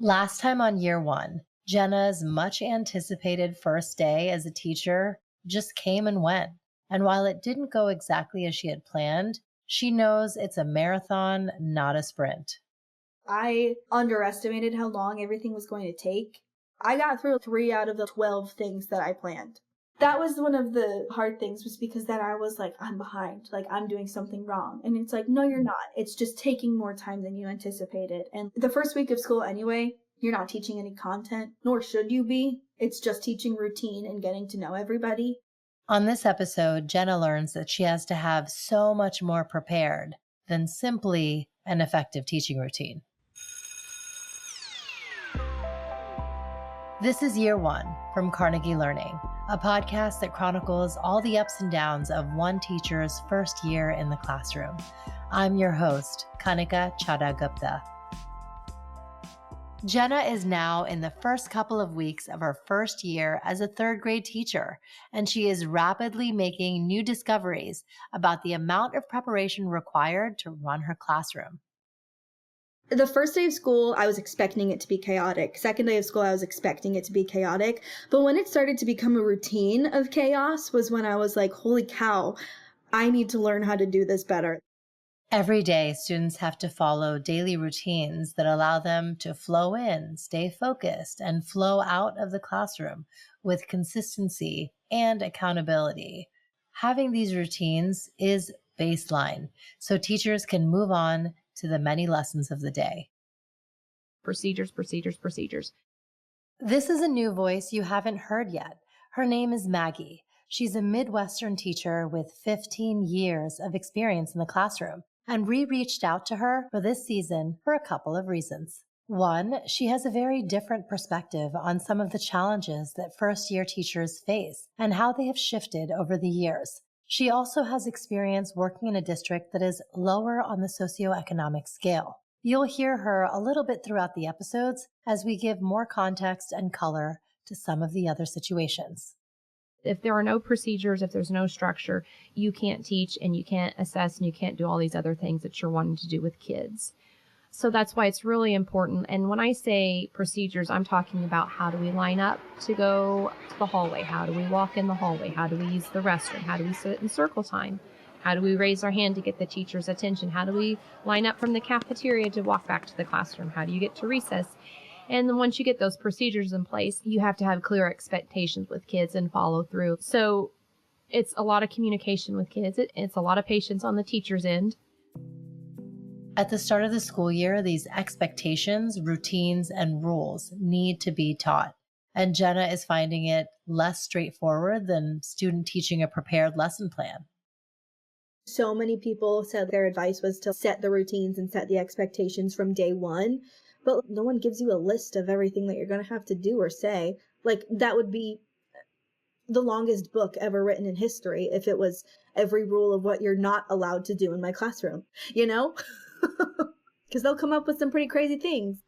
Last time on year one, Jenna's much anticipated first day as a teacher just came and went. And while it didn't go exactly as she had planned, she knows it's a marathon, not a sprint. I underestimated how long everything was going to take. I got through 3 out of the 12 things that I planned. That was one of the hard things, was because then I was like, I'm behind, like I'm doing something wrong. And it's like, no, you're not. It's just taking more time than you anticipated. And the first week of school anyway, you're not teaching any content, nor should you be. It's just teaching routine and getting to know everybody. On this episode, Jenna learns that she has to have so much more prepared than simply an effective teaching routine. This is Year One from Carnegie Learning, a podcast that chronicles all the ups and downs of one teacher's first year in the classroom. I'm your host, Kanika Chadha-Gupta. Jenna is now in the first couple of weeks of her first year as a third grade teacher, and she is rapidly making new discoveries about the amount of preparation required to run her classroom. The first day of school, I was expecting it to be chaotic. Second day of school, I was expecting it to be chaotic. But when it started to become a routine of chaos was when I was like, holy cow, I need to learn how to do this better. Every day, students have to follow daily routines that allow them to flow in, stay focused, and flow out of the classroom with consistency and accountability. Having these routines is baseline, so teachers can move on to the many lessons of the day. Procedures. This is a new voice you haven't heard yet. Her name is Maggie. She's a Midwestern teacher with 15 years of experience in the classroom, and we reached out to her for this season for a couple of reasons. One, she has a very different perspective on some of the challenges that first-year teachers face and how they have shifted over the years. She also has experience working in a district that is lower on the socioeconomic scale. You'll hear her a little bit throughout the episodes as we give more context and color to some of the other situations. If there are no procedures, if there's no structure, you can't teach and you can't assess and you can't do all these other things that you're wanting to do with kids. So that's why it's really important. And when I say procedures, I'm talking about how do we line up to go to the hallway? How do we walk in the hallway? How do we use the restroom? How do we sit in circle time? How do we raise our hand to get the teacher's attention? How do we line up from the cafeteria to walk back to the classroom? How do you get to recess? And then once you get those procedures in place, you have to have clear expectations with kids and follow through. So it's a lot of communication with kids. It's a lot of patience on the teacher's end. At the start of the school year, these expectations, routines, and rules need to be taught. And Jenna is finding it less straightforward than student teaching a prepared lesson plan. So many people said their advice was to set the routines and set the expectations from day one, but no one gives you a list of everything that you're going to have to do or say. Like, that would be the longest book ever written in history if it was every rule of what you're not allowed to do in my classroom, you know? Because they'll come up with some pretty crazy things.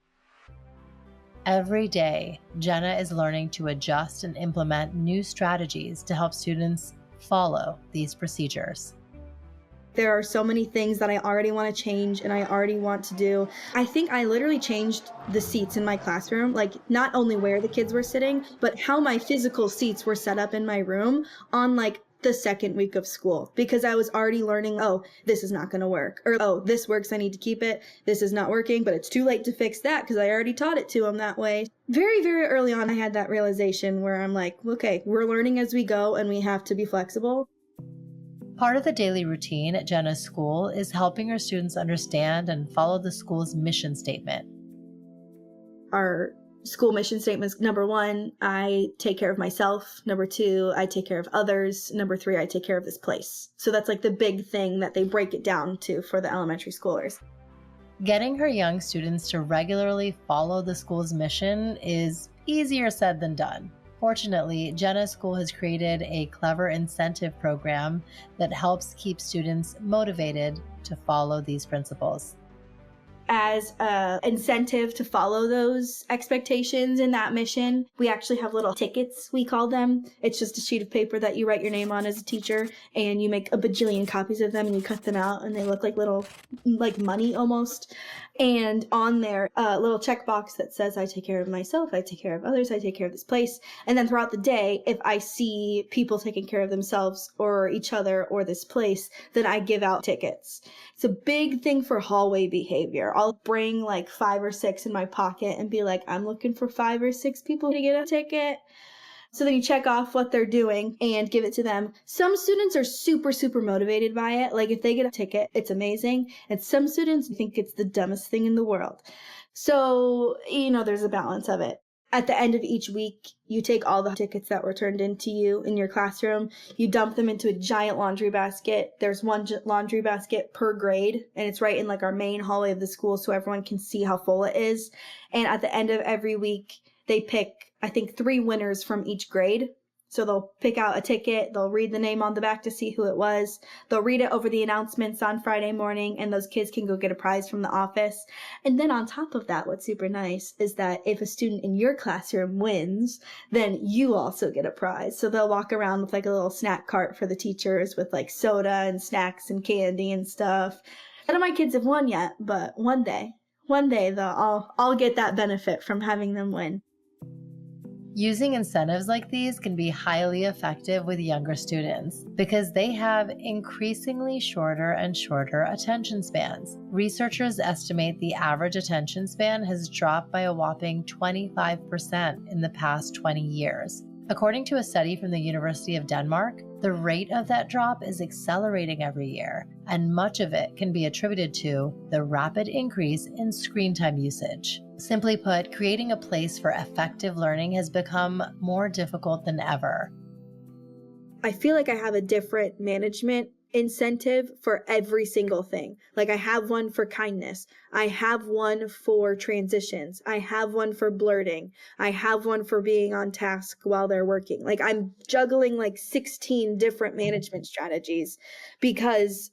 Every day, Jenna is learning to adjust and implement new strategies to help students follow these procedures. There are so many things that I already want to change and I already want to do. I think I literally changed the seats in my classroom, like not only where the kids were sitting, but how my physical seats were set up in my room on like the second week of school, because I was already learning, oh, this is not going to work, or oh, this works, I need to keep it. This is not working, but it's too late to fix that because I already taught it to them that way. Very, very early on, I had that realization where I'm like, okay, we're learning as we go and we have to be flexible. Part of the daily routine at Jenna's school is helping her students understand and follow the school's mission statement. Our school mission statement is: number 1, I take care of myself. Number 2, I take care of others. Number 3, I take care of this place. So that's like the big thing that they break it down to for the elementary schoolers. Getting her young students to regularly follow the school's mission is easier said than done. Fortunately, Jenna's school has created a clever incentive program that helps keep students motivated to follow these principles. As an incentive to follow those expectations in that mission, we actually have little tickets, we call them. It's just a sheet of paper that you write your name on as a teacher, and you make a bajillion copies of them and you cut them out and they look like little, like money almost. And on there, a little checkbox that says, I take care of myself, I take care of others, I take care of this place. And then throughout the day, if I see people taking care of themselves or each other or this place, then I give out tickets. It's a big thing for hallway behavior. I'll bring like 5 or 6 in my pocket and be like, I'm looking for 5 or 6 people to get a ticket. So then you check off what they're doing and give it to them. Some students are super, super motivated by it. Like if they get a ticket, it's amazing. And some students think it's the dumbest thing in the world. So, there's a balance of it. At the end of each week, you take all the tickets that were turned into you in your classroom, you dump them into a giant laundry basket. There's one laundry basket per grade, and it's right in like our main hallway of the school so everyone can see how full it is. And at the end of every week, they pick, I think, 3 winners from each grade. So they'll pick out a ticket, they'll read the name on the back to see who it was, they'll read it over the announcements on Friday morning, and those kids can go get a prize from the office. And then on top of that, what's super nice is that if a student in your classroom wins, then you also get a prize. So they'll walk around with like a little snack cart for the teachers with like soda and snacks and candy and stuff. None of my kids have won yet, but one day I'll get that benefit from having them win. Using incentives like these can be highly effective with younger students because they have increasingly shorter and shorter attention spans. Researchers estimate the average attention span has dropped by a whopping 25% in the past 20 years. According to a study from the University of Denmark, the rate of that drop is accelerating every year, and much of it can be attributed to the rapid increase in screen time usage. Simply put, creating a place for effective learning has become more difficult than ever. I feel like I have a different management incentive for every single thing. Like I have one for kindness. I have one for transitions. I have one for blurting. I have one for being on task while they're working. Like I'm juggling like 16 different management strategies because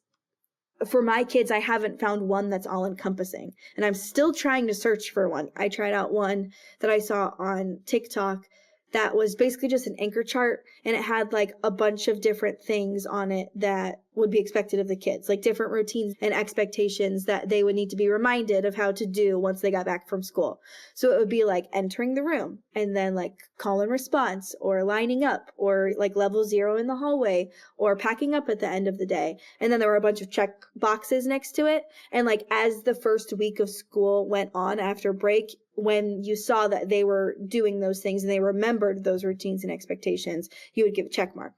for my kids, I haven't found one that's all encompassing. And I'm still trying to search for one. I tried out one that I saw on TikTok that was basically just an anchor chart, and it had like a bunch of different things on it that would be expected of the kids, like different routines and expectations that they would need to be reminded of how to do once they got back from school. So it would be like entering the room and then like call and response or lining up or like level 0 in the hallway or packing up at the end of the day. And then there were a bunch of check boxes next to it. And like as the first week of school went on after break, when you saw that they were doing those things and they remembered those routines and expectations, you would give a check mark.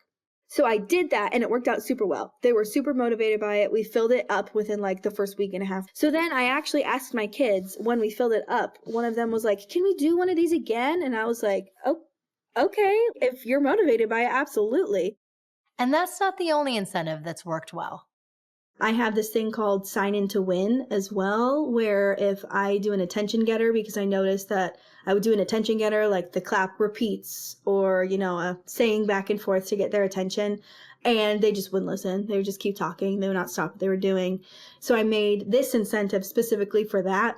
So I did that and it worked out super well. They were super motivated by it. We filled it up within like the first week and a half. So then I actually asked my kids when we filled it up, one of them was like, can we do one of these again? And I was like, oh, okay. If you're motivated by it, absolutely. And that's not the only incentive that's worked well. I have this thing called sign in to win as well, where if I do an attention getter, because I noticed that I would do an attention getter, like the clap repeats or, a saying back and forth to get their attention, and they just wouldn't listen. They would just keep talking. They would not stop what they were doing. So I made this incentive specifically for that,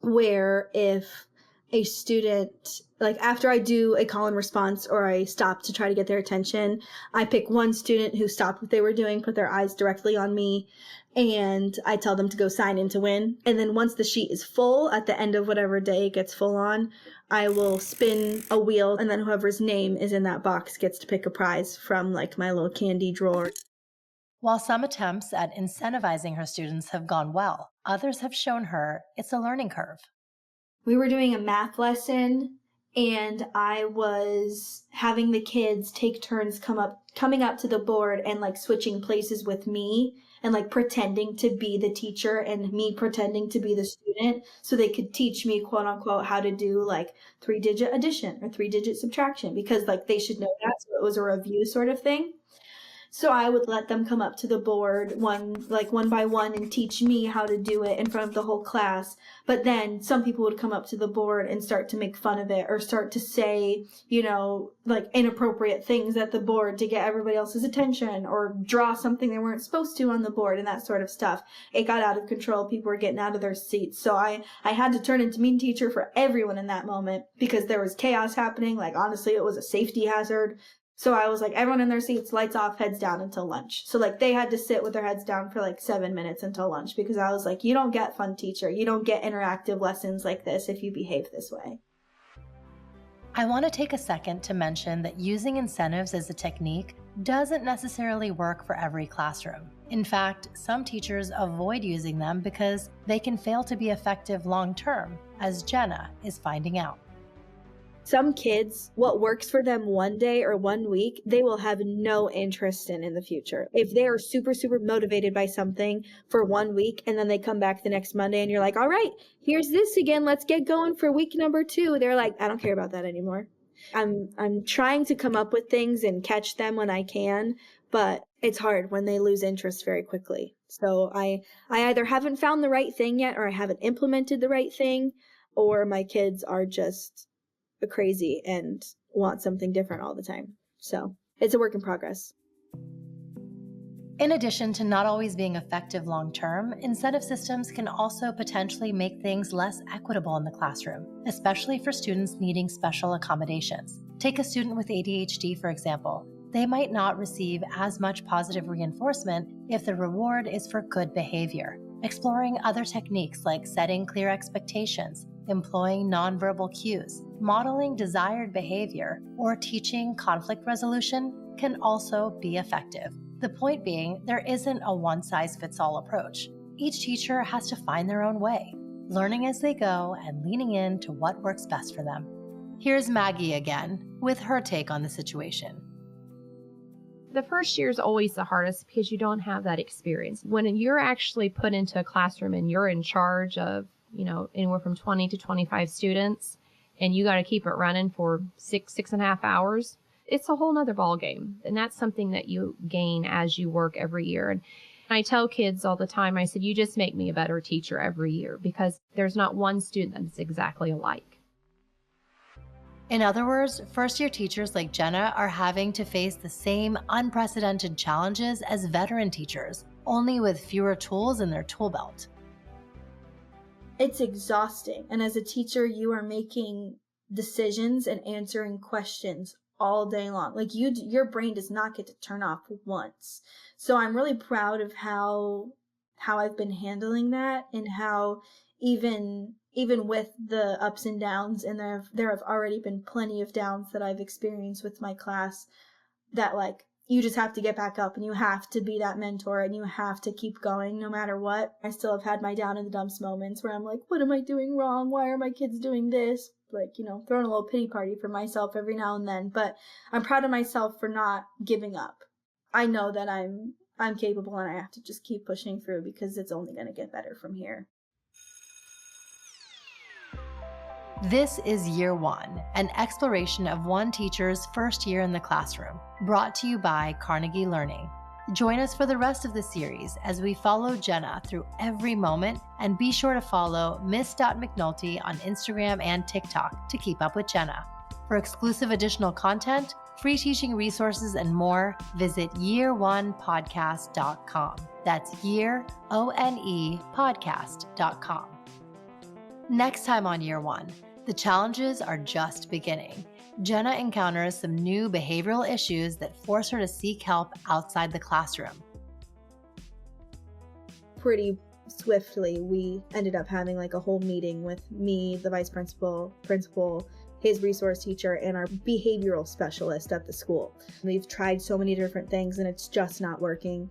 where if a student, like after I do a call and response or I stop to try to get their attention, I pick one student who stopped what they were doing, put their eyes directly on me, and I tell them to go sign in to win. And then once the sheet is full, at the end of whatever day it gets full on, I will spin a wheel, and then whoever's name is in that box gets to pick a prize from like my little candy drawer. While some attempts at incentivizing her students have gone well, others have shown her it's a learning curve. We were doing a math lesson and I was having the kids take turns coming up to the board and like switching places with me and like pretending to be the teacher and me pretending to be the student so they could teach me, quote unquote, how to do like 3-digit addition or 3-digit subtraction because like they should know that. So it was a review sort of thing. So I would let them come up to the board one by one and teach me how to do it in front of the whole class. But then some people would come up to the board and start to make fun of it or start to say, like inappropriate things at the board to get everybody else's attention or draw something they weren't supposed to on the board and that sort of stuff. It got out of control. People were getting out of their seats. So I had to turn into mean teacher for everyone in that moment because there was chaos happening. Like honestly, it was a safety hazard. So I was like, everyone in their seats, lights off, heads down until lunch. So like they had to sit with their heads down for like 7 minutes until lunch, because I was like, you don't get fun teacher. You don't get interactive lessons like this if you behave this way. I want to take a second to mention that using incentives as a technique doesn't necessarily work for every classroom. In fact, some teachers avoid using them because they can fail to be effective long-term, as Jenna is finding out. Some kids, what works for them one day or 1 week, they will have no interest in the future. If they are super, super motivated by something for 1 week and then they come back the next Monday and you're like, all right, here's this again. Let's get going for week number 2. They're like, I don't care about that anymore. I'm trying to come up with things and catch them when I can, but it's hard when they lose interest very quickly. So I either haven't found the right thing yet, or I haven't implemented the right thing, or my kids are just crazy and want something different all the time. So it's a work in progress. In addition to not always being effective long-term, incentive systems can also potentially make things less equitable in the classroom, especially for students needing special accommodations. Take a student with ADHD, for example. They might not receive as much positive reinforcement if the reward is for good behavior. Exploring other techniques like setting clear expectations, employing nonverbal cues, modeling desired behavior, or teaching conflict resolution can also be effective. The point being, there isn't a one-size-fits-all approach. Each teacher has to find their own way, learning as they go and leaning into what works best for them. Here's Maggie again with her take on the situation. The first year is always the hardest because you don't have that experience. When you're actually put into a classroom and you're in charge of, anywhere from 20 to 25 students, and you got to keep it running for 6.5 hours, it's a whole nother ball game. And that's something that you gain as you work every year. And I tell kids all the time, I said, you just make me a better teacher every year, because there's not one student that's exactly alike. In other words, first-year teachers like Jenna are having to face the same unprecedented challenges as veteran teachers, only with fewer tools in their tool belt. It's exhausting. And as a teacher, you are making decisions and answering questions all day long. Like your brain does not get to turn off once. So I'm really proud of how I've been handling that, and how even with the ups and downs, and there have already been plenty of downs that I've experienced with my class, that like you just have to get back up and you have to be that mentor and you have to keep going no matter what. I still have had my down in the dumps moments where I'm like, what am I doing wrong? Why are my kids doing this? Like, throwing a little pity party for myself every now and then. But I'm proud of myself for not giving up. I know that I'm capable, and I have to just keep pushing through, because it's only going to get better from here. This is Year One, an exploration of one teacher's first year in the classroom, brought to you by Carnegie Learning. Join us for the rest of the series as we follow Jenna through every moment, and be sure to follow Miss.MacNulty on Instagram and TikTok to keep up with Jenna. For exclusive additional content, free teaching resources, and more, visit year1podcast.com. That's year, O-N-E, podcast.com. Next time on Year One, the challenges are just beginning. Jenna encounters some new behavioral issues that force her to seek help outside the classroom. Pretty swiftly, we ended up having like a whole meeting with me, the vice principal, his resource teacher, and our behavioral specialist at the school. We've tried so many different things and it's just not working.